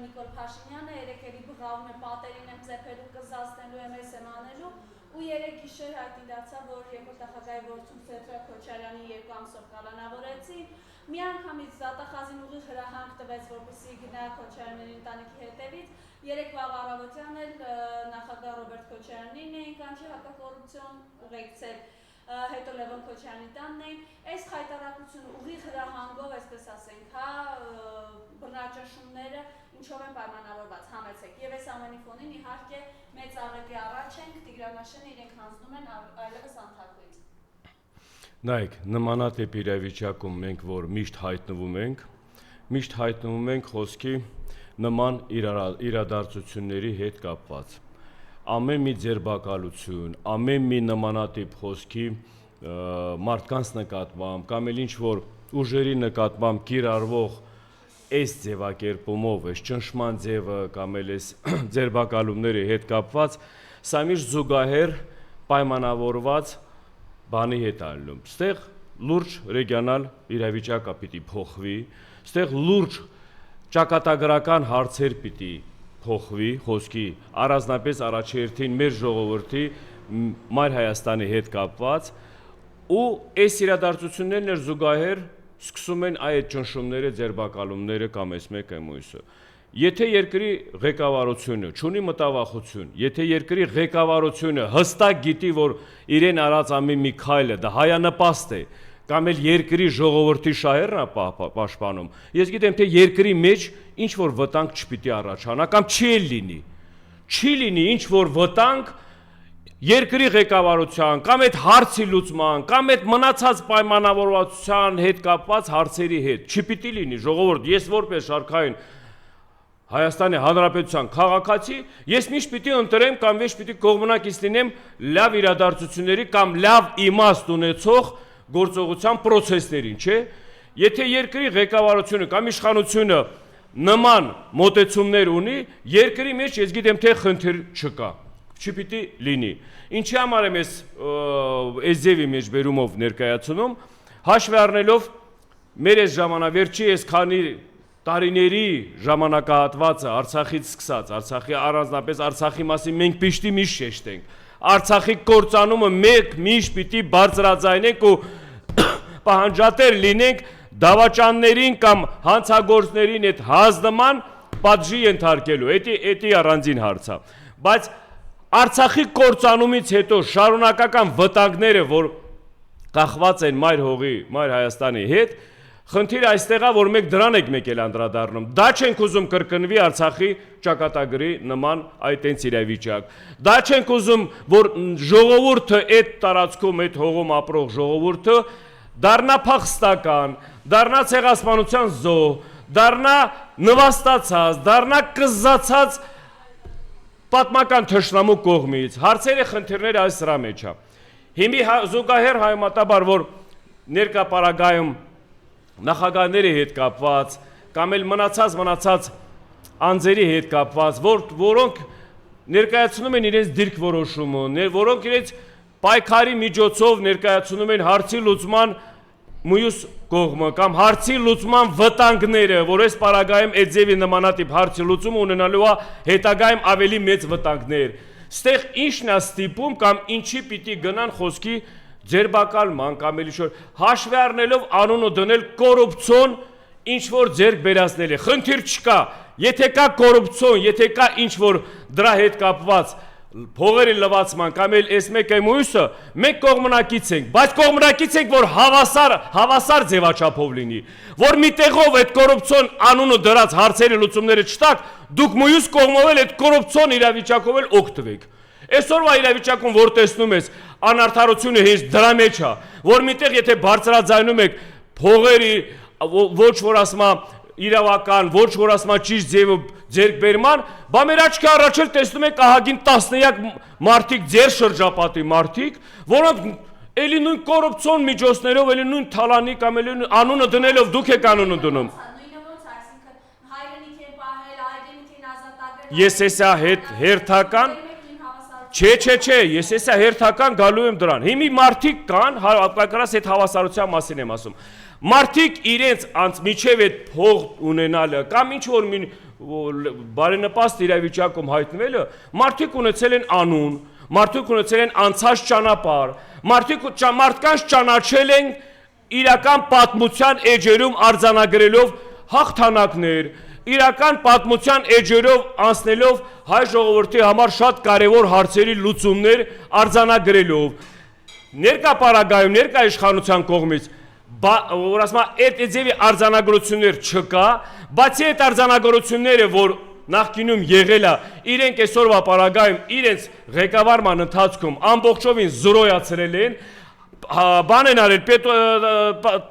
Նիկոլ Փաշինյանը, երեկ էլի բղավում է պատերին եմ ձեփելու, կզացնելու եմ, ես եմ անելու, ու երեկ գիշեր հայտնի դարձավ, որ երկրորդ նախագահի որդուն Սեդրակ Քոչարյանին 2 ամսով կալանավորեցին, մի անգամից դատախազին ուղիղ հրահանգ տվեց, որպեսզի գնա Քոչարյանների ընտանիքի հետևից, երեկվա առավոտյան էլ նախագահ Ռոբերտ Քոչարյանին էին կանչի հակակոռուպցիոն ուղեկցել, հետո Լևոն Քոչարյանի տանն էին, այս խայտարակությունը ուղիղ հրահանգով, այսպես ասենք, բռնաճնշումները ինչով են պայմանավորված, համեցեք, եւ այս ամենի ֆոնին իհարկե մեծ աղետի առաջ ենք, Տիգրան իրենք հանձնում են այլևս անթակույց։ Նայեք, նմանատիպ իրավիճակում մենք որ միշտ հայտնվում ենք խոսքի նման իրադարձությունների հետ կապված։ Ամեն մի ձերբակալություն, ամեն մի նմանատիպ խոսքի մարդկանց նկատմամբ կամ էլ ինչ-որ ուժերի նկատմամբ կիրառվող այս ձևակերպումով, այս ճնշման ձևը կամ էլ այս ձերբակալումների հետ կապված, սա միշտ զուգահեռ պայմանավորված բանի հետ այլում։ Ստեղ լուրջ ռեգիոնալ իրավիճակը պիտի փոխվի, ստեղ լուրջ ճակատագրական հարցեր պիտի փոխվի, խոսքի առանձնապես առաջերտին մեր ժողովրդի Մայր Հայաստանի հետ կապված, ու այս իրադարձություններն էր զուգահեռ սկսում են այդ ճնշումները, ձերբակալումները կամ այս մեկը մյուսը։ Եթե երկրի ղեկավարությունը չունի մտավախություն, եթե երկրի ղեկավարությունը հստակ գիտի, որ իրեն արած ամեն մի քայլը դա հայանպաստ է, կամ էլ երկրի ժողովրդի շահերն է պաշտպանում, ես գիտեմ, թե երկրի մեջ ինչ որ վտանգ չպիտի առաջանա կամ չի լինի ինչ որ վտանգ երկրի ղեկավարության կամ այդ հարցի լուծման կամ այդ մնացած պայմանավորվածության հետ կապված հարցերի հետ չպիտի լինի ժողովուրդ, ես որպես շարքային Հայաստանի Հանրապետության քաղաքացի, ես միշտ պիտի ընտրեմ կամ ոչ պիտի կողմնակից լինեմ լավ իրադարձությունների կամ լավ իմաստ ունեցող գործողության պրոցեսներին, չէ՞։ Եթե երկրի ղեկավարությունը կամ իշխանությունը նման մոտեցումներ ունի, երկրի մեջ ես գիտեմ, թե խնդիր չկա, չպիտի լինի։ Ինչի համար եմ այս ձևի մեջ բերումով ներկայացնում, հաշվի առնելով մեր այս ժամանավերջի այս քանի տարիների ժամանակահատվածը Արցախից սկսած, Արցախի առանձնապես Արցախի մասին մենք պիշտի միշտ շեշտենք, Արցախի կործանումը մեկ միշտ պիտի բարձրաձայնենք ու պահանջատեր լինենք դավաճաններին կամ հանցագործներին այդ հազնման պատժի ենթարկելու, էդի առանձին հարց է, բայց Արցախի կործանումից հետո շարունակական վտանգները, որ կախված են Մայր հողի, Մայր Հայաստանի հետ, խնդիրը այստեղ է, որ մենք դրան ենք մեկ էլ անդրադառնում, դա չենք ուզում կրկնվի Արցախի ճակատագրի նման այտենց իրավիճակ, դա չենք ուզում, որ ժողովուրդը այդ տարածքում, այդ հողում ապրող ժողովուրդը դառնա փախստական, դառնա ցեղասպանության զոհ, դառնա նվաստացած, դառնա կզզացած պատմական թշնամու կողմից, հարցերը խնդիրները այս սրա մեջ է։ Հիմի զուգահեռ հայմատաբար, որ ներկա պարագայում նախագահների հետ կապված, կամ էլ մնացած անձերի հետ կապված, որոնք ներկայացնում են իրենց դիրքորոշումը, որոնք իրենց պայքարի միջոցով ներկայացնում են հարցի լուծման մյուս կողմը կամ հարցի լուծման վտանգները, որ այս պարագայում այդ ձևի նմանատիպ հարցի լուծումը ունենալու է հետագայում ավելի մեծ վտանգներ։ Ստեղ ինչն է ստիպում կամ ինչի պիտի գնան խոսքի ձերբակալման կամ էլ ինչ-որ հաշվի առնելով անունը դնել կոռուպցիոն ինչ-որ ձեռք բերածներ է։ Խնդիր չկա, եթե կա կոռուպցիոն, եթե կա ինչ-որ դրա հետ կապված փողերի լվացման կամ էլ այս մեկը մյուսը, մենք կողմնակից ենք, բայց կողմնակից ենք, որ հավասար ձևաչափով լինի, որ մի տեղով այդ կոռուպցիոն անունը դրած հարցերի լուծումները չտակ, դուք մյուս կողմով էլ այդ կոռուպցիոն իրավիճակով էլ օգտվեք։ Այսօրվա իրավիճակում որ տեսնում ես, անարդարությունը հենց դրա մեջ է, որ միտեղ եթե բարձրաձայնում եք փողերի ոչ որ ասма իրավական, ոչ որ ասма ճիշտ ձևով ձերբերման, բա մեր աչքի առաջ էլ տեսնում եք ահագին տասնյակ մարդիկ, ձեր շրջապատի մարդիկ, որոնք էլի նույն կոռուպցիոն միջոցներով, էլի նույն թալանի կամ էլի անունը դնելով դուք եք անունը դնում։ Ես էսա հերթական Չէ, ես հեսա հերթական գալու եմ դրան։ Հիմի մարդիկ կան, հակառակս այդ հավասարության մասին եմ ասում։ Մարդիկ իրենց միջև այդ փող ունենալը կամ ինչ որ բարենպաստ իրավիճակում հայտնվելը, մարդիկ ունեցել են անուն, մարդիկ ունեցել են անցած ճանապարհ, մարդկանց ճանաչել են իրական պատմության էջերում արձանագրելով հաղթանակներ, իրական պատմության էջերով անցնելով հայ ժողովրդի համար շատ կարևոր հարցերի լուծումներ արձանագրելով, ներկա պարագայում, ներկա իշխանության կողմից, որ ասում այդ ձևի արձանագրություններ չկա, բացի այդ արձանագրությունները, որ նախկինում եղել է, իրենք այսօրվա պարագայում իրենց ղեկավարման ընթացքում ամբողջովին զրոյացրել են, բան են արել,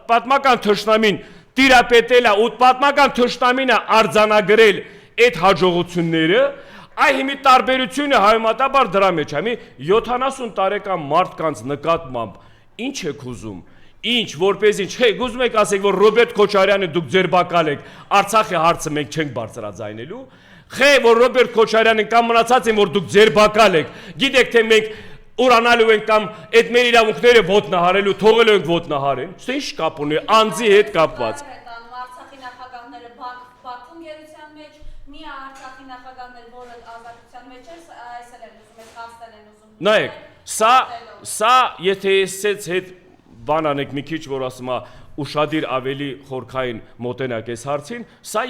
պատմական թշնամին տիրապետել է ու պատմական թշնամինը արձանագրել այդ հաջողությունները, այ հիմի տարբերությունը համեմատաբար դրա մեջ է, 70 տարեկան մարդկանց նկատմամբ ինչ եք ուզում, ինչ, որպեսզի, չէ, ուզում եք ասեք, որ Ռոբերտ Քոչարյանը դուք ձերբակալ եք, Արցախի հարցը մենք չենք բարձրաձայնելու, չէ, որ Ռոբերտ Քոչարյանին կամ մնացած են, որ դուք ձերբակալ եք, գիտեք, թե մենք ուրանալու ենք կամ այդ մեր իրավունքները ոտնահարելու, թողելու ենք ոտնահարեն, չէ, ինչ կապ ունի, անձի հետ կապված։ Արցախի նախագահները Բաքվում գերության մեջ, մի Արցախի նախագահներ, որը ազատության մեջ է, այսել են ուզում, այս հասնել են ուզում։ Նայեք, սա եթե էսից հետ բան անեք մի քիչ, որ ասում է ուշադիր ավելի խորքային մոտենակ այս հարցին, սա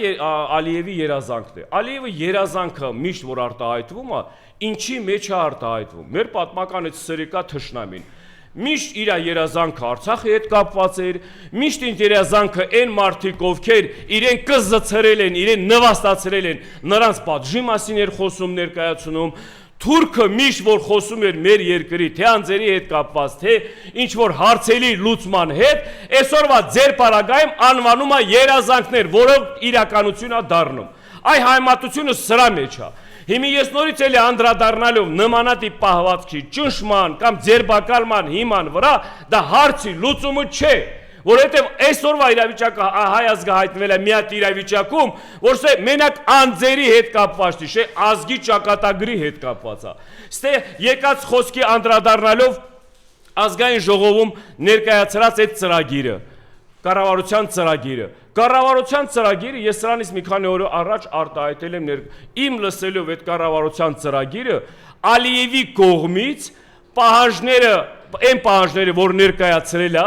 Ալիևի երազանքն է։ Ալիևի երազանքը միշտ որ արտահայտվում է, ինչի մեջ է արտահայտվում։ Մեր պատմական այդ սրիկա թշնամին միշտ իր երազանքը Արցախի հետ կապված էր, միշտ իր երազանքը այն մարդիկ, ովքեր իրեն կզցրել են, իրեն նվաստացրել են, նրանց պատժի մասին էր խոսում ներկայացնում։ Թուրքը միշտ որ խոսում էր մեր երկրի թե անձերի հետ կապված, թե ինչ որ հարցերի լուծման հետ, այսօրվա ձեր պարագայում անվանում է երազանքներ, որով իրականություն է դառնում։ Այ հայմատությունը սրա մեջ է։ Հիմի ես նորից էլի անդրադառնալով նմանատիպ պահվածքի ճնշման կամ ձերբակալման հիման վրա, դա հարցի լուծումը չէ, որովհետև այսօրվա իրավիճակը հայ ազգը հայտնվել է մի հատ իրավիճակում, որ սա մենակ անձերի հետ կապված չէ, ազգի ճակատագրի հետ կապված է։ Ստե եկած խոսքի անդրադառնալով ազգային ժողովում ներկայացրած այդ ծրագիրը, կառավարության ծրագիրը, ես սրանից մի քանի օր առաջ արտահայտել եմ իմ լսելով այդ կառավարության ծրագիրը, Ալիևի կողմից այն պահանջները, որ ներկայացրել է,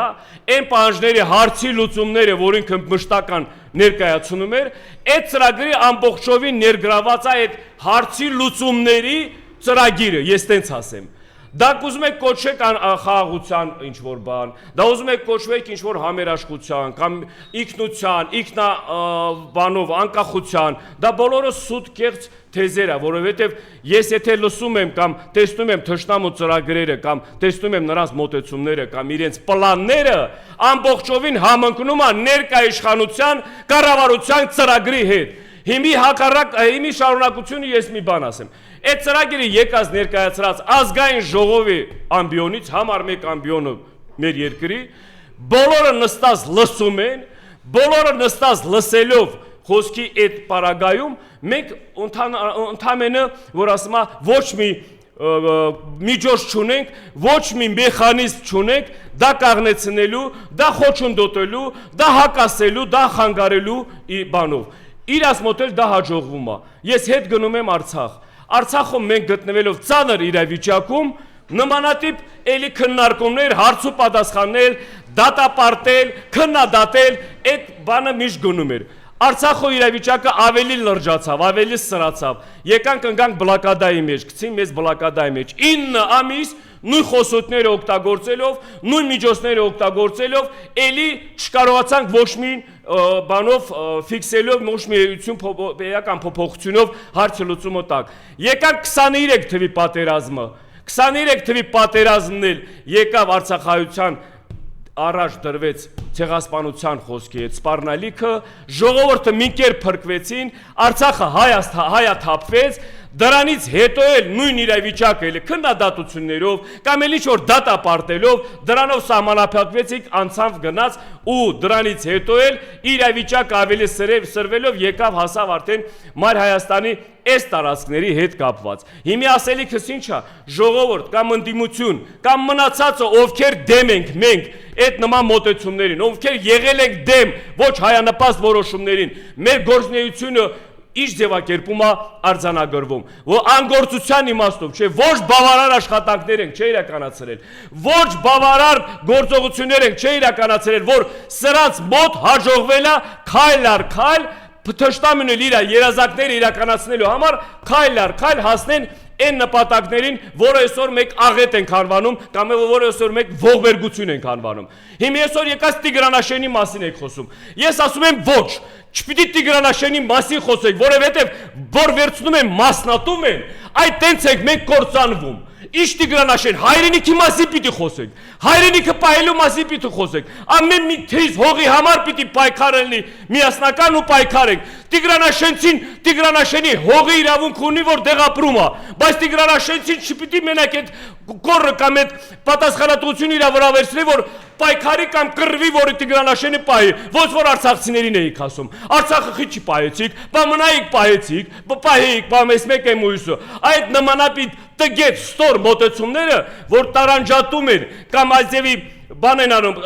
այն պահանջների հարցի լուծումները, որ ինքը մշտական ներկայացնում էր, այդ ծրագրի ամբողջովին ներգրաված է այդ հարցի լուծումների ծրագիրը, ես տենց ասեմ։ Դա ուզում եք կոչեք խաղաղության ինչ-որ բան, դա ուզում եք կոչվեք ինչ-որ համերաշխության, կամ ինքնության, բանով, անկախության, դա բոլորը սուտ կեղծ թեզեր է, որովհետև ես եթե լսում եմ կամ տեսնում եմ թշնամու ծրագրերը կամ տեսնում եմ նրանց մոտեցումները կամ իրենց պլանները, ամբողջովին համընկնում է ներկա իշխանության կառավարության ծրագրի հետ։ Հիմի շարունակությունը ես մի բան ասեմ։ Այդ ծրագիրը եկած ներկայացրած ազգային ժողովի ամբիոնից, համար մեկ ամբիոնը մեր երկրի, բոլորը նստած լսում են, բոլորը նստած լսելով խոսքի այդ պարագայում, մենք ընդամենը, որ ասում է, ոչ մի միջոց չունենք, ոչ մի մեխանիզմ չունենք, դա կաղնեցնելու, դա խոչընդոտելու, դա հակասելու, դա խանգարելու բանով։ Իրաց մոտ էլ դա հաջողվում է։ Ես հետ գնում եմ Արցախ։ Արցախում մենք գտնվելով ծանր իրավիճակում, նմանատիպ էլի քննարկումներ, հարց ու պատասխաններ, դատապարտել, քննադատել, այդ բանը միշտ գնում էր։ Արցախու իրավիճակը ավելի լրջացավ, ավելի սրացավ։ Եկանք ընկանք բլոկադայի մեջ, գցին մեզ բլոկադայի մեջ։ 9 ամիս նույն խոսոտները օգտագործելով, նույն միջոցները օգտագործելով, էլի չկարողացանք ոչ մի բանով ֆիքսելով, ոչ մի էական փոփոխությունով հարցը լուծումը տակ։ Եկանք 23 թվի պատերազմը, 23 թվի պատերազմն էլ եկավ արցախայության առաջ դրվեց ցեղասպանության խոսքի հետ սպառնալիքը, ժողովուրդը մի կերպ փրկվեցին, Արցախը հայաթափվեց, դրանից հետո էլ նույն իրավիճակը էլ քննադատություններով կամ էլ ինչ-որ դատապարտելով դրանով սահմանափակվեցիկ, անցավ գնաց ու դրանից հետո էլ իրավիճակը ավելի սրվելով եկավ հասավ արդեն Մայր Հայաստանի այս տարածքների հետ կապված։ Հիմի ասելիքս ինչ է, ժողովուրդ կամ ընդդիմություն կամ մնացածը ովքեր դեմ ենք մենք այդ նման մոտեցումներին, ովքեր եղել ենք դեմ ոչ հայանպաստ որոշումներին, մեր գործունեությունը ինչ ձևակերպում է արձանագրվում, որ անգործության իմաստով, չէ, ոչ բավարար աշխատանքներ ենք, չէ իրականացրել, ոչ բավարար գործողություններ ենք, չէ իրականացրել, որ սրանց մոտ հաջողվել է քայլ առ քայլ թշնամին իր երազանքները իրականացնելու համար քայլ առ քայլ հասնեն այն նպատակներին, որը այսօր մենք աղետ ենք անվանում կամ որը այսօր մենք ողբերգություն ենք անվանում։ Հիմա այսօր եկած Տիգրանաշենի մասին եք խոսում։ Ես ասում եմ ոչ, չպիտի Տիգրանաշենի մասին խոսեք, որովհետև որ վերցնում են մասնատում են, այդ տենց ենք մենք կործանվում։ Ինչ Տիգրանաշեն, հայրենիքի մասին պիտի խոսենք, հայրենիքը պահելու մասին պիտի խոսենք, ամեն մի թիզ հողի համար պիտի պայքար լինի, միասնական ու պայքար ենք։ Տիգրանաշենցին, Տիգրանաշենի հողի իրավունք ունի, որ դեղ ապրում է, բայց Տիգրանաշենցին չպիտի մենակ այդ կորը կամ այդ պատասխանատվությունը իր վրա վերցնի, որ պայքարի կամ կռվի, որ Տիգրանաշենը պահի, ոչ որ արցախցիներին էիք ասում։ Արցախը խիչի պահեցիք, բա մնայիք պահեցիք, պահեիք, բա մեզ մեկ եմ ույսը։ Այդ նմանապիտ տգետ ստոր մոտեցումները, որ տարանջատում են կամ այդևի բան են անում,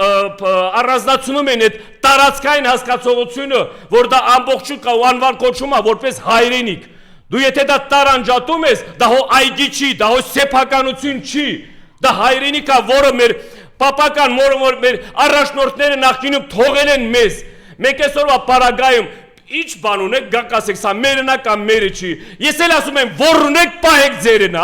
առանձնացնում են այդ տարածքային հասկացողությունը, որ դա ամբողջություն կա ու անվան կոչում է որպես հայրենիք։ Դու եթե դա տարանջատում ես, դա հո այգի չի, դա հո սեփականություն չի, դա հայրենիք է, որը մեր պապական որ մեր առաջնորդները նախկինում թողել են մեզ։ Մենք այսօրվա պարագայում ինչ բան ունեք, գաք ասեք, սա մերն է կամ մերը չի։ Ես էլ ասում եմ, որ ունեք պահեք ձերն,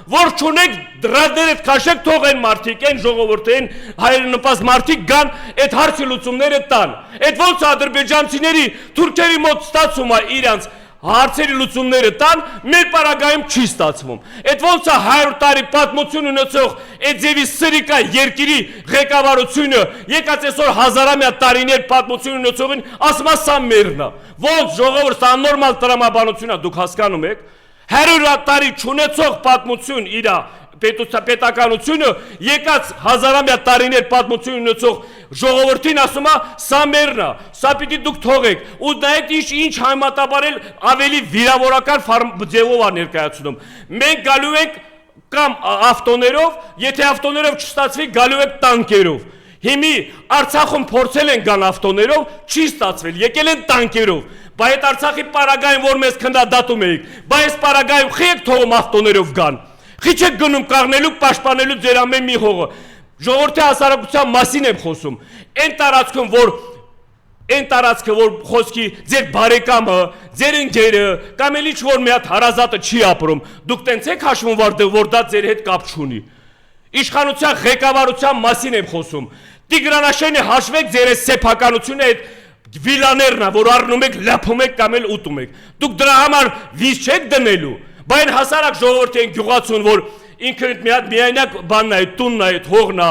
որ չունեք դրադերդ քաշեք թողեն մարդիկ, են ժողովուրդեն հայրենպաստ մարդիկ գան այդ հարցի լուծումները տան։ Այդ ոնց ադրբեջանցիների թուրքերի մոտ ստացում է իրանց հարցերի լուծումները տան, մեր պարագայում չի ստացվում։ Այդ ոնց է 100 տարի պատմություն ունեցող Էձևի սրիկա երկիրի ղեկավարությունը եկած այսօր հազարամյա տարիներ պատմություն ունեցողին ասում է սա մերն է։ Ոնց ժողովուրդ աննորմալ տրամաբանություն է, դուք հասկանում եք։ 100 տարի չունեցող պատմություն իր պետականությունը եկած հազարամյա տարիներ պատմություն ունեցող ժողովրդին ասում է սա մերն է, սա պիտի դուք թողեք ու նայեք ինչ համատաբարել ավելի վիրավորական ձևով է ներկայացնում։ Մենք գալու ենք կամ ավտոներով, եթե ավտոներով չստացվի գալու ենք տանկերով։ Հիմի Արցախում փորձել են գան ավտոներով, չի ստացվել, եկել են տանկերով։ Բայց այդ Արցախի պարագայում որ մեզ քննադատում էիք, բայց այս պարագայում խի եք թողում ավտոներով գան։ Խի չեք գնում կաղնելու, պաշտպանելու ձեր ամեն մի հողը։ Ժողովրդի հասարակության մասին եմ խոսում։ Այն տարածքը, որ խոսքի ձեր բարեկամը, ձեր ընկերը, կամ էլ ինչ-որ մի հատ հարազատը չի ապրում, դուք տենց եք հաշվում, որ դա ձեր հետ կապ չունի։ Իշխանության ղեկավարության մասին եմ խոսում։ Տիգրանաշենը հաշվեք ձեր սեփականությունը այդ վիլաներն է, որ առնում եք, լափում եք կամ էլ ուտում եք։ Դուք դրա համար վիզ չեք դնելու։ Բայց հասարակ ժողովրդի են գյուղացուն, որ ինքն մի հատ միայնակ բանն է, տունն է, հողն է,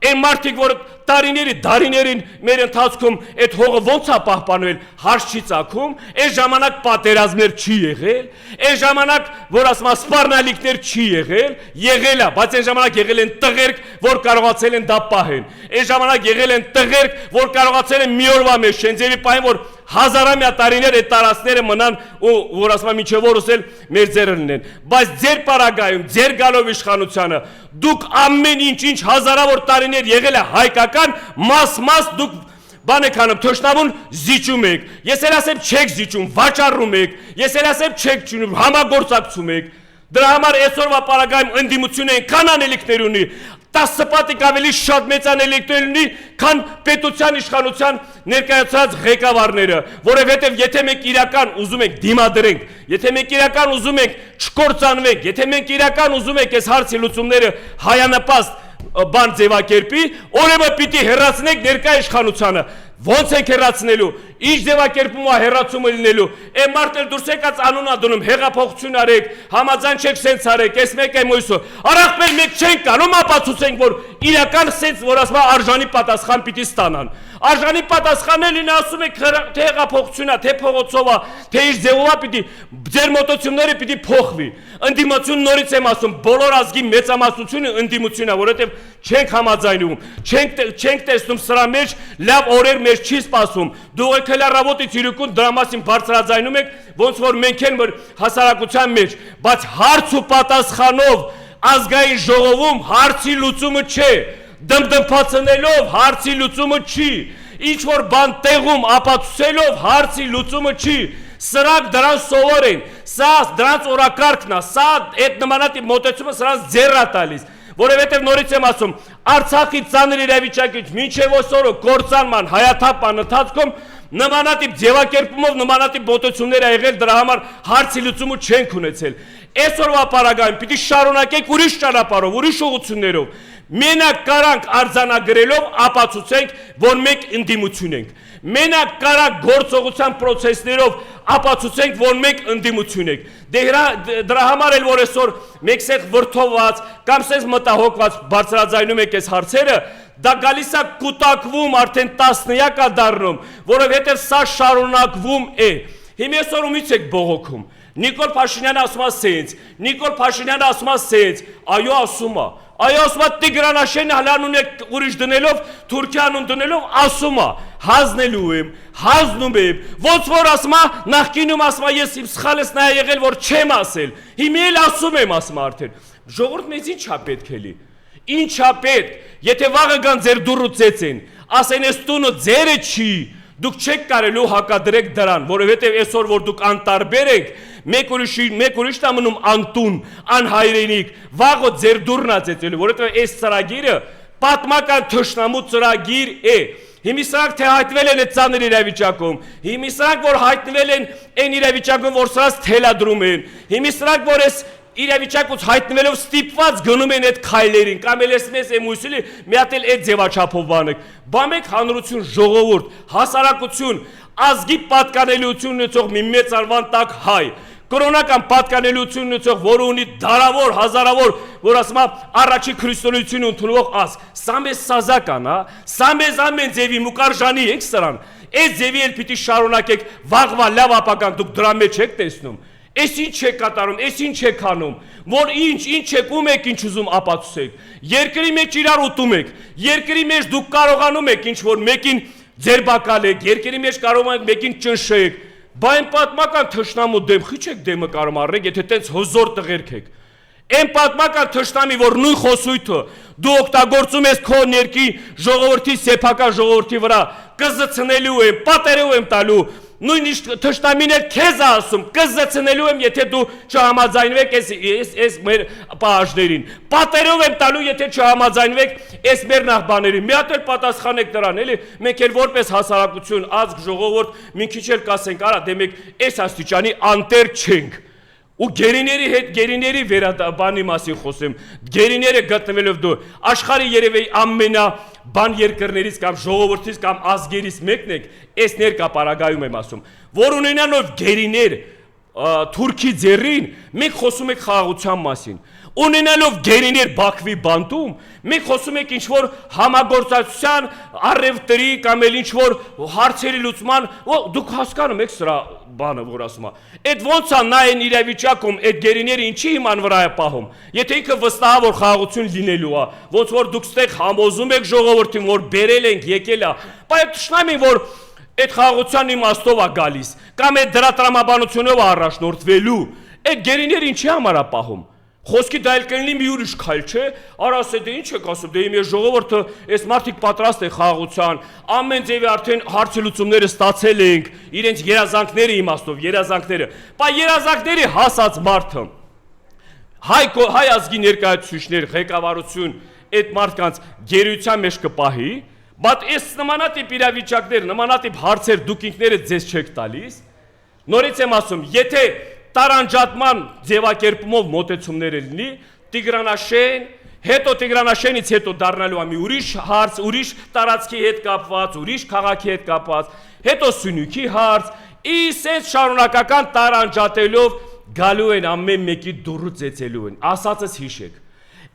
այն մարդիկ, որ տարիների, դարիներին մեր ընթացքում այդ հողը ոնց է պահպանվել, հարց չի ծագում, այս ժամանակ պատերազմներ չի եղել, այս ժամանակ, որ ասում է սպառնալիքներ չի եղել է, բայց այն ժամանակ եղել են տղերք, որ կարողացել են դա պահեն, այս ժամանակ եղել են տղերք, որ կարողացել են մի օրվա մեջ շենձևի պահեն, որ հազարամյա տարիներ այդ տարածքները մնան ու որ ասում եմ մինչև օրս էլ մեր ձեռը լինեն, բայց ձեր պարագայում, ձեր գալով իշխանությանը, դուք ամեն ինչ հազարավոր տարիներ եղել է հայկական, մաս դուք բան եք անում, թշնամուն զիջում եք, ես էլ ասեմ չեք զիջում, վաճառում եք, ես էլ ասեմ չեք ճունում, համագործակցում եք, դրա համար այսօրվա պարագայում ընդդիմությունը այնքան անելիքներ ունի, 10 պատիկ ավելի շատ մեծ անելիքներ ունի, քան պետության իշխանության ներկայացած ղեկավարները, որովհետև եթե մենք իրական ուզում ենք դիմադրենք, եթե մենք իրական ուզում ենք չկործանվենք, եթե մենք իրական ուզում ենք այս հարցի լուծումները հայանպաստ բան ձևակերպի, ուրեմն պիտի հեռացնենք ներկայ իշխանությանը, Ոնց ենք հեռացնելու, ինչ ձևակերպումա հեռացումը լինելու, այն մարդը դուրս եկած անունա դնում, հեղափոխություն արեք, համաձայն չեք սենց արեք, ես մեկ եմ ույսո, առախպել մեկ չենք կանում, ապացուցենք, որ իրական սենց, որ ասում արժանի պատասխան պիտի ստանան, արժանի պատասխանն են ասում եք, թե հեղափոխությունա, թե փողոցովա, թե ինչ ձևովա պիտի, ձեր մոտեցումները պիտի փոխվի, ընդդիմություն նորից եմ ասում, բոլոր ազգի մեծամասնությունը ընդդիմությունա, որովհետև չենք համաձայնում, չենք տեսնում սրա մեջ լավ օրեր մեջ չի սպասում։ Դուք եք հելառավոտից իրիկուն դրա մասին բարձրաձայնում եք, ոնց որ մենք են որ հասարակության մեջ, բայց հարց ու պատասխանով ազգային ժողովում հարցի լուծումը չէ, դմդմփացնելով հարցի լուծումը չի, ինչ որ բան տեղում ապացուցելով հարցի լուծումը չի, սրանք դրան սովոր են, սա դրանց օրակարգն է, սա այդ նմանատիպ մոտեցումը սրանց ձեռ է տալիս, որովհետև նորից եմ ասում, Արցախի ծանր իրավիճակից մինչև այսօրը կործանման հայաթափման ընթացքում նմանատիպ ձևակերպումով նմանատիպ մոտեցումներ ա եղել, դրա համար հարցի լուծումը չենք ունեցել։ Այսօրվա պարագայում պիտի շարունակենք ուրիշ ճանապարհով, ուրիշ ուղղություններով։ Մենակ կարանք արձանագրելով ապացուցենք, որ մենք ընդդիմություն ենք։ Մենակ կարանք գործողության process-ներով ապացուցենք, որ մենք ընդդիմություն ենք։ Դրա համար էլ որ այսօր մեկ սետ վրթոված կամ սենց մտահոգված բարձրաձայնում եք այս հարցերը, դա գալիս է կուտակվում արդեն տասնյակ է դառնում, որովհետև սա շարունակվում է։ Հիմա այսօր ումից եք բողոքում։ Նիկոլ Փաշինյանը ասում է սենց, Նիկոլ Փաշինյանը ասում է սենց, այո ասում է, Տիգրանաշենը հլանում է ուրիշ դնելով, Թուրքիանում դնելով, ասում է, հանձնելու եմ, հանձնում եմ, ոնց որ ասում է, նախկինում ասում է, ես իմ սխալս նա եղել, որ չեմ ասել, հիմա էլ ասում եմ, ասում է արդեն, ժողովուրդ մեզ ինչ է պետք էլի, ինչ է պետք, եթե վաղը գան ձեր դուռը ծեծեն, ասեն այս տունը ձերը չի, դուք չեք կարելու հակադրեք դրան, որովհետև այսօր որ դուք անտարբեր եք, մեկ ուրիշն է մնում անտուն, անհայրենիք, վաղը ձեր դուռն է ծեծելու, որովհետև այս ծրագիրը պատմական թշնամու ծրագիր է։ Հիմի սրանք թե հայտնվել են այդ ծանր իրավիճակում, հիմի սրանք որ հայտնվել են այն իրավիճակում, որ սրանց թելադրում են, հիմի սրանք որ այս իրավիճակից հայտնվելով ստիպված գնում են այդ քայլերին, կամ էլ ես եմույսիլի մի հատ էլ այդ ձևաչափով բանեք, բամեք հանրություն, ժողովուրդ, հասարակություն, ազգի պատկանելիություն ունեցող մի մեծ արվան տակ հայ, կրոնական պատկանելիություն ունեցող, որը ունի դարավոր, հազարավոր, որ ասում է առաջի քրիստոնեություն ընդունող ազգ, սա մեզ սազական, սա մեզ ամեն ձևի մուկարժանի ենք սրան, այս ձևի էլ պիտի շարունակեք, վաղվա լավ ապական դուք դրա մեջ եք տեսնում, Ես ինչ եք կատարում, ես ինչ եք անում, որ ինչ եք ում եք ինչ ուզում ապացուցեք, երկրի մեջ իրար ուտում եք, երկրի մեջ դուք կարողանում եք ինչ որ մեկին ձերբակալ եք, երկրի մեջ կարող եք մեկին ճնշեք, բա այն պատմական թշնամու դեմ խիչ եք դեմը կարող առնեք, եթե տենց հզոր տղերք եք, այն պատմական թշնամի, որ նույն խոսույթը դու օգտագործում ես քո ներքի ժողովրդի սեփական ժողովրդի վրա, կզցնելու եմ, պատերելու եմ տալու Նույնիսկ թշնամին էլ քեզ ասում, կզցնելու եմ, եթե դու չհամաձայնվեք այս մեր պահանջներին։ Պատերով եմ տալու, եթե չհամաձայնվեք այս մեր նախբաներին։ Մի հատ էլ պատասխանեք դրան, էլի, մենք էլ որպես հասարակություն, ազգ, ժողովուրդ, մի քիչ էլ կասենք, արա, դե մենք այս աստիճանի անտեր չենք։ Ու գերիների հետ գերիների վերաբանի մասին խոսեմ, գերիները գտնվելով դու աշխարհի երևի ամենա բան երկրներից կամ ժողովրդից կամ ազգերից մեկն եք, այս ներկա պարագայում եմ ասում, որ ունենալով գերիներ Թուրքի ձեռին, մենք խոսում ենք խաղաղության մասին, ունենալով գերիներ Բաքվի բանտում, մենք խոսում ենք ինչ-որ համագործակցության, առևտրի կամ էլ ինչ-որ հարցերի լուծման, դուք հասկանում եք սրա բանը, որ ասում է, այդ ոնց է նա այն իրավիճակում, այդ գերիները ինչի իման վրա է պահում, եթե ինքը վստահ որ խաղաղություն լինելու է, ոնց որ դուք ստեղ համոզում եք ժողովրդին, որ բերել ենք, եկել է, բայց թշնամին որ այդ խաղաղության իմաստով է գալիս, կամ այդ դրա տրամաբանությունով է առաջնորդվելու, այդ գերիները ինչի համար է պահում, խոսքի դա էլ կլինի մի ուրիշ քայլ չէ, արասե դե ինչ եք ասում, դե իմ ժողովուրդը այս մարդիկ պատրաստ է խաղաղության, ամեն ձևի արդեն հարցի լուծումները ստացել ենք, իրենց երազանքների իմաստով, երազանքները, բայց երազանքների հասած մարդը, հայ ազգի ներկայացուցիչներ, ղեկավարություն, այդ մարդկանց գերության մեջ կպահի, բայց այս նմանատիպ իրավիճակներ, նմանատիպ հարցեր դուք ինքներդ ձեզ չեք տալիս, նորից եմ ասում, եթե տարանջատման ձևակերպումով մոտեցումներ լինի, Տիգրանաշեն Հետո Տիգրանաշենից հետո դառնալու է մի ուրիշ հարց, ուրիշ տարածքի հետ կապված, ուրիշ քաղաքի հետ կապված, հետո Սյունիքի հարց, իսկ շարունակական տարանջատելով գալու են ամեն մեկի դուրը ծեծելու են, ասածս հիշեք։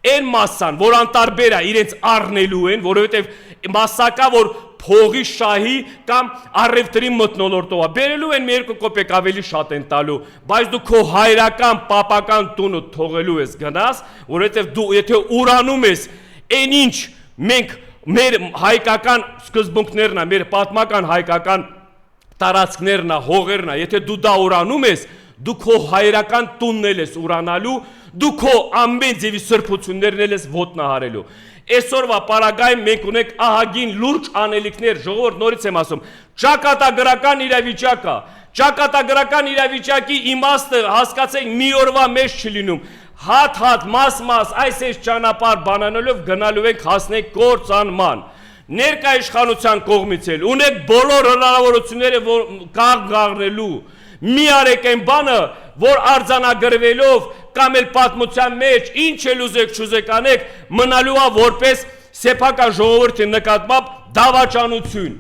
Այն մասսան, որ անտարբեր է իրենց առնելու են, որովհետև մասսակա, որ փողի շահի կամ առևտրի մթնոլորտով է, բերելու են մի երկու կոպեկ ավելի շատ են տալու, բայց դու քո հայրական, պապական տունը թողելու ես գնաս, որովհետև դու եթե ուրանում ես, այն ինչ մենք մեր հայկական սկզբունքներն է, մեր պատմական հայկական տարածքներն է, հողերն է, եթե դու դա ուրանում ես, դու քո հայրական տունն ես ուրանալու, դու քո ամեն ձևի սրբություններն ես ոտնահարելու։ Այսօրվա պարագայում մենք ունենք ահագին լուրջ անելիքներ, ժողովուրդ նորից եմ ասում, ճակատագրական իրավիճակը, ճակատագրական իրավիճակի իմաստը հասկացեք մի օրվա մեջ չլինում, հատ, մաս, այս ճանապարհ բանանելով գնալու ենք հասնենք կործանման։ Ներկա իշխանության կողմից էլ ունեք բոլոր հնարավորությունները կանգնելու, մի արեք այն բանը, որ արձանագրվելով կամ էլ պատմության մեջ ինչ էլ ուզեք չուզեք անեք, մնալու է որպես սեփական ժողովրդի նկատմամբ դավաճանություն։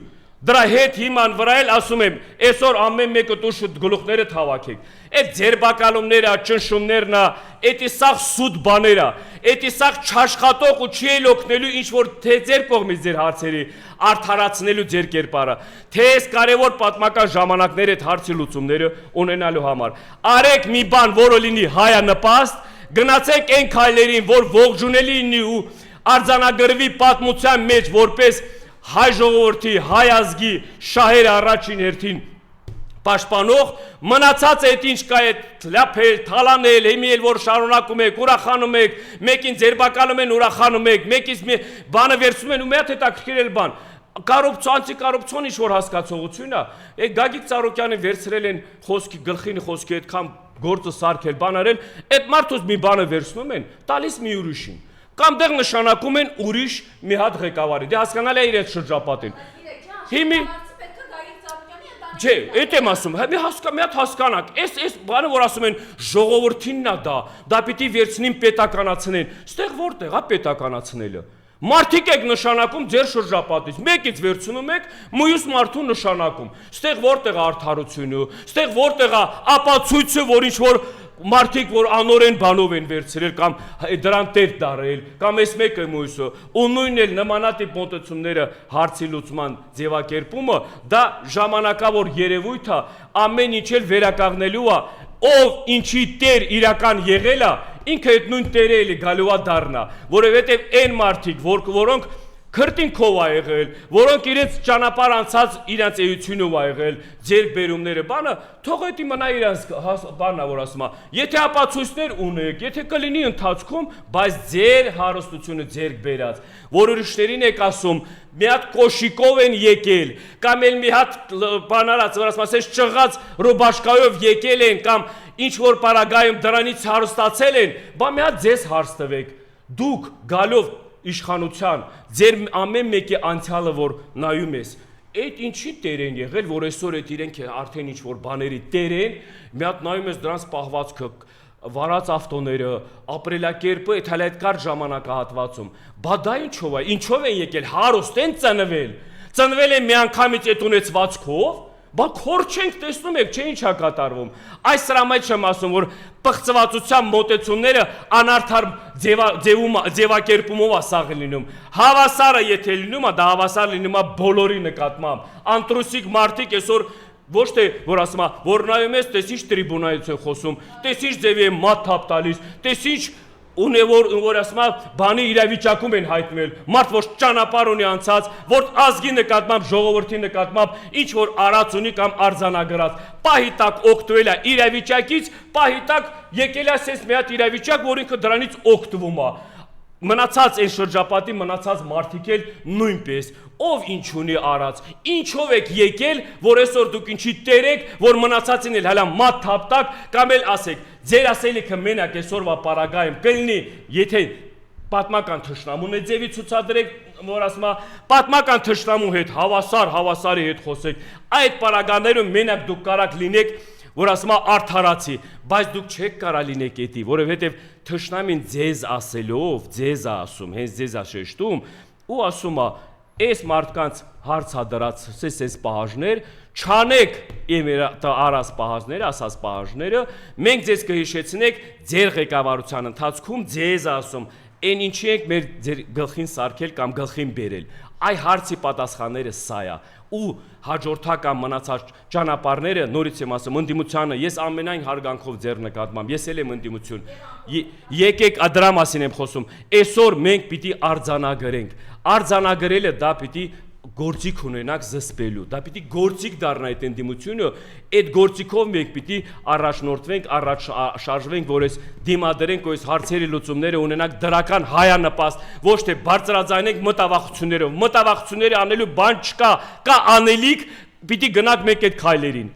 Դրա հետ հիման վրա էլ ասում եմ, այսօր ամեն մեկը դուշ գլուխները հավաքեք։ Այդ ձերբակալումները, ճնշումներն է, էդի սաղ սուտ բաներ է, էդի սաղ չաշխատող ու չի էլ օգնելու ինչ որ թե ձեր կողմից ձեր հարցերի արդարացնելու ձեր կերպարը, թե այս կարևոր պատմական ժամանակներ այդ հարցի լուծումները ունենալու համար։ Արեք մի բան, որը լինի հայանպաստ, գնացեք այն քայլերին, որ ողջունելի լինի ու արձանագրվի պատմության մեջ որպես հայ ժողովրդի, հայ ազգի շահերը առաջին հերթին պաշտպանող, մնացած այդ ինչ կա այդ լափել, թալանել, հիմի էլ որ շարունակում եք, ուրախանում եք, մեկին ձերբակալում են, ուրախանում եք, մեկից մի բանը վերցնում են ու մի հատ հետաքրքրել բան։ Անտիկոռուպցիոն ինչ որ հասկացողություն է, այդ Գագիկ Ծառուկյանը վերցրել են խոսքի գլխին խոսքի այդքան գործը սարքել, բան արել, այդ մարդուց մի բանը վերցնում են, տալիս մի ուրիշին։ Կամ դեղ նշանակում են ուրիշ մի հատ ղեկավարի, դե հասկանալ է իրենց շրջապատին։ Հիմի Չէ, այդ եմ ասում, մի հատ հասկանանք, այս բանը որ ասում են ժողովրդինն է դա պիտի վերցնին պետականացնեն, ստեղ որտեղ է պետականացնելը։ Մարդիկ եք նշանակում ձեր շրջապատից, մեկից վերցնում եք, մյուս մարդու նշանակում, ստեղ որտեղ է արդարությունը, ստեղ որտեղ է ապացույցը, որ ինչ որ մարդիկ որ անորեն բանով են վերցրել կամ դրան տեր դարել կամ այս մեկը մույսը ու նույնն էլ նմանատիպ մոտեցումները հարցի լուծման ձևակերպումը դա ժամանակավոր երևույթ է ամեն ինչ էլ վերականգնելու է ով ինչի տեր իրական եղել է ինքը այդ նույն տերը էլի գալու է դառնա որովհետև այն մարդիկ որոնք քրտինքով ա եղել, որոնք իրենց ճանապարհ անցած իրենց էությունով ա եղել, ձեր բերումները, բանը, թող էդի մնա իրենց բանա, որ ասում է, եթե ապացույցներ ունեք, եթե կլինի ընթացքում, բայց ձեր հարստությունը ձերք բերած, որ ուրիշներին եք ասում, մի հատ կոշիկով են եկել, կամ էլ մի հատ բանարած, որ ասում ասես ճղած ռուբաշկայով եկել են, կամ ինչ որ պարագայում դրանից հարստացել են, բա մի հատ ձեզ հարց տվեք, դուք գալով իշխանության, ձեր ամեն մեկի անցյալը, որ նայում ես, այդ ինչի տեր են եղել, որ այսօր այդ իրենք արդեն ինչ-որ բաների տեր են, մի հատ նայում ես դրանց պահվածքը, վարած ավտոները, ապրելակերպը, այդ հələ այդ կար ժամանակահատվածում, բա դա ինչով են եկել, հարուստ են ծնվել են մի անգամից այդ ունեցվածքով, բա քոր չենք տեսնում եք, չէ ինչ է կատարվում, այս սրամայց չեմ ասում, որ պղծվածության մոտեցումները անարդար ձևակերպումով է սաղ լինում, հավասարը եթե լինում է, դա հավասար լինում է բոլորի նկատմամբ, անտրուսիկ մարդիկ այսօր ոչ թե որ ասում է, որ նայում ես, տես ինչ տրիբունայից են խոսում, տես ինչ ձևի են մատ թափ տալիս, տես ինչ ունե որ ասում է, բանի իրավիճակում են հայտնվել, մարդ որ ճանապարհ ունի անցած, որ ազգի նկատմամբ, ժողովրդի նկատմամբ ինչ որ արած ունի կամ արձանագրած, պահի տակ օգտվել է իրավիճակից, պահի տակ եկել է ասես մի հատ իրավիճակ, որ ինքը դրանից օգտվում է։ Մնացած այն շրջապատի մնացած մարդիկ էլ նույնպես ով ինչ ունի արած ինչով եք եկել որ այսօր դուք ինչի տեր եք որ մնացածին էլ հələ մատ թափտակ կամ էլ ասեք ձեր ասելիքը մենակ այսօրվա պարագայում կլինի եթե պատմական թշնամուն է ձևի ցուցադրեք որ ասում է պատմական թշնամու հետ հավասարի հետ խոսեք այդ պարագաներում մենակ դուք կարաք լինեք որ ասում է արդարացի, բայց դուք չեք կարա լինեք էդի, որովհետև թշնամին ձեզ ասելով, ձեզ է ասում, հենց ձեզ է շեշտում, ու ասում է, այս մարդկանց հարցա դրած այս պահանջներ, չանեք արած պահանջները, ասած պահանջները, մենք ձեզ կհիշեցնենք ձեր ղեկավարության ընթացքում ձեզ ասում, այն ինչի եք մեր ձեր գլխին սարքել կամ գլխին բերել։ Այ հարցի պատասխանները սա է, ու հաջորդական մնացած ճանապարհները նորից եմ ասում ընդդիմությանը ես ամենայն հարգանքով ձեր նկատմամբ ես էլ եմ ընդդիմություն եկեք դրա մասին եմ խոսում այսօր մենք պիտի արձանագրելը դա պիտի գործիք ունենանք զսպելու դա պիտի գործիք դառնա այդ ընդդիմությունը այդ գործիքով մենք պիտի առաջնորդվենք առաջ շարժվենք որ այս դիմադրենք այս հարցերի լուծումները ունենանք դրական հայանպաստ ոչ թե բարձրաձայնենք մտավախություններով մտավախությունները անելու բան չկա կա անելիք պիտի գնանք մեկ այդ քայլերին